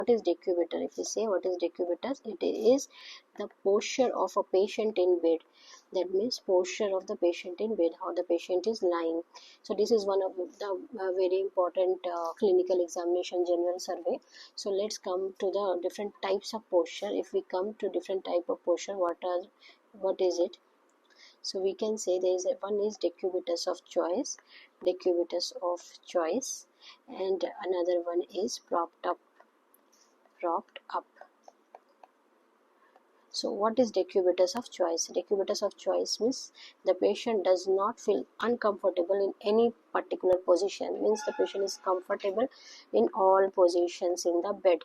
What is decubitus? If we say what is decubitus, it is the posture of a patient in bed. That means posture of the patient in bed, how the patient is lying. So this is one of the very important clinical examination general survey. So let's come to the different types of posture. If we come to different type of posture, what is it? So we can say there is one is Decubitus of Choice, Decubitus of Choice, and another one is propped up. So what is Decubitus of Choice? Decubitus of Choice means the patient does not feel uncomfortable in any particular position. Means the patient is comfortable in all positions in the bed.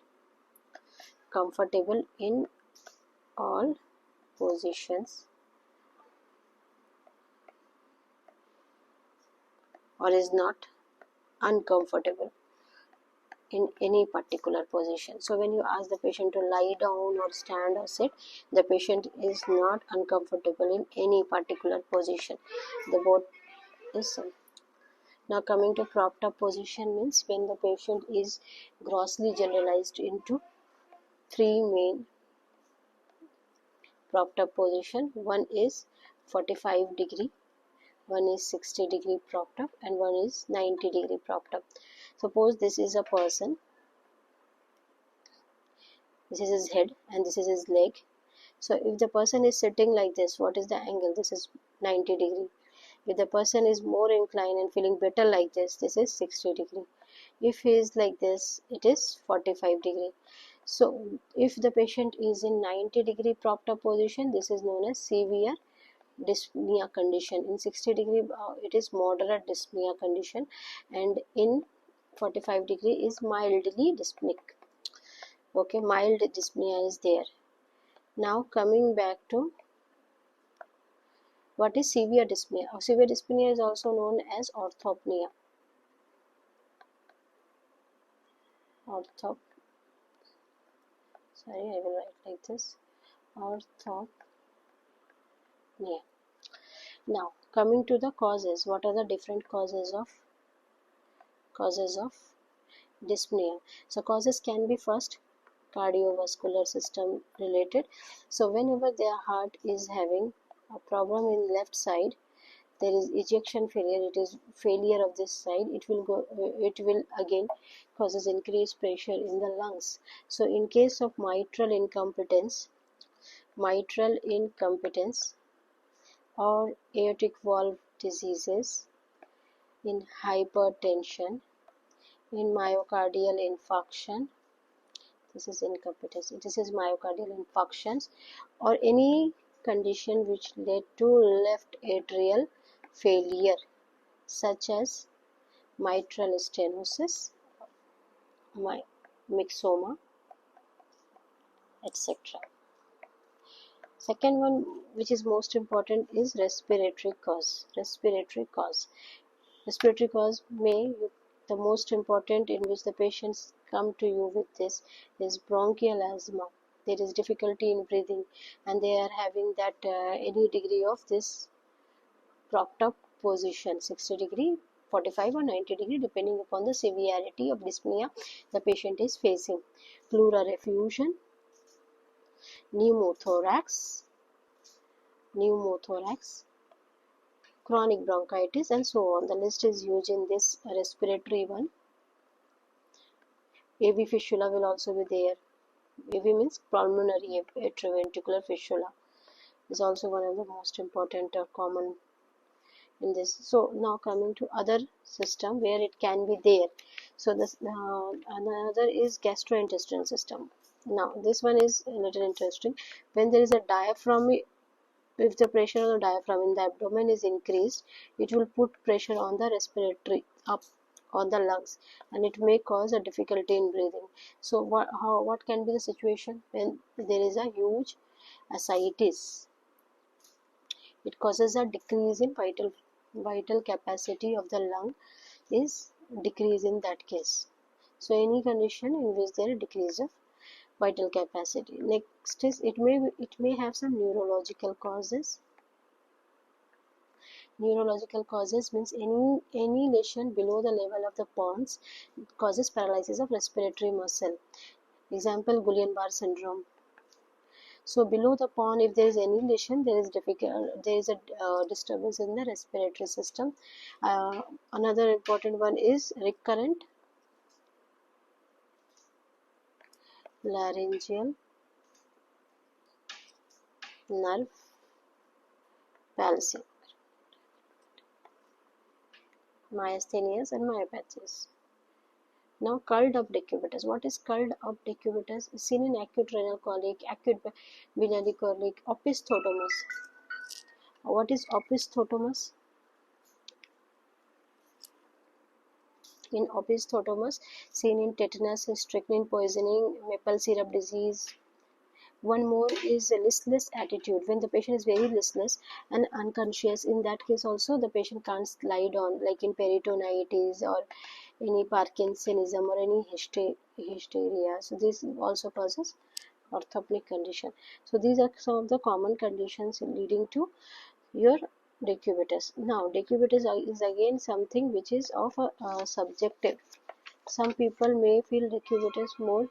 Comfortable in all positions, or is not uncomfortable in any particular position. So when you ask the patient to lie down or stand or sit, the patient is not uncomfortable in any particular position. The both is same. Now coming to propped up position means when the patient is grossly generalized into three main propped up position. One is 45 degree, one is 60 degree propped up, and one is 90 degree propped up. Suppose this is a person, this is his head and this is his leg. So if the person is sitting like this, what is the angle? This is 90 degree. If the person is more inclined and feeling better like this is 60 degree. If he is like this, it is 45 degree. So if the patient is in 90 degree propped up position, this is known as severe dyspnea condition. In 60 degree, it is moderate dyspnea condition, and in 45 degree is mildly dyspneic. Okay, mild dyspnea is there. Now coming back to what is severe dyspnea. Severe dyspnea is also known as orthopnea. Sorry, I will write like this. Orthopnea. Now coming to the causes. What are the different causes of dyspnea? So causes can be first cardiovascular system related. So whenever their heart is having a problem in left side, there is ejection failure, it is failure of this side, it will again causes increased pressure in the lungs. So in case of mitral incompetence or aortic valve diseases, in hypertension, in myocardial infarction, this is incompetence, this is myocardial infarctions, or any condition which led to left atrial failure, such as mitral stenosis, myxoma, etc. Second one, which is most important, is respiratory cause. Respiratory cause may, the most important in which the patients come to you with this is bronchial asthma. There is difficulty in breathing and they are having that any degree of this propped up position, 60 degree, 45 or 90 degree, depending upon the severity of dyspnea the patient is facing. Pleural effusion, pneumothorax, chronic bronchitis, and so on. The list is huge in this respiratory one. AV fistula will also be there. AV means pulmonary atrioventricular fistula is also one of the most important common in this. So now coming to other system where it can be there. So this another is gastrointestinal system. Now this one is a little interesting. When there is a diaphragm, if the pressure on the diaphragm in the abdomen is increased, it will put pressure on the respiratory up on the lungs, and it may cause a difficulty in breathing. So what can be the situation when there is a huge ascites? It causes a decrease in vital capacity of the lung is decrease in that case. So any condition in which there is decrease of vital capacity. Next is it may have some neurological causes. Neurological causes means any lesion below the level of the pons causes paralysis of respiratory muscle. Example, Guillain-Barré syndrome. So below the pon, if there is any lesion, there is a disturbance in the respiratory system. Another important one is recurrent laryngeal nerve palsy, myasthenias and myopathies. Now, curled up decubitus. What is curled up decubitus? Seen in acute renal colic, acute biliary colic, opisthotomus. What is opisthotomus? In opisthotomus, seen in tetanus, strychnine poisoning, maple syrup disease. One more is a listless attitude. When the patient is very listless and unconscious, in that case also the patient can't lie down, like in peritonitis or any Parkinsonism or any hysteria. So this also causes orthopneic condition. So these are some of the common conditions leading to your decubitus. Now decubitus is again something which is of a subjective. Some people may feel decubitus more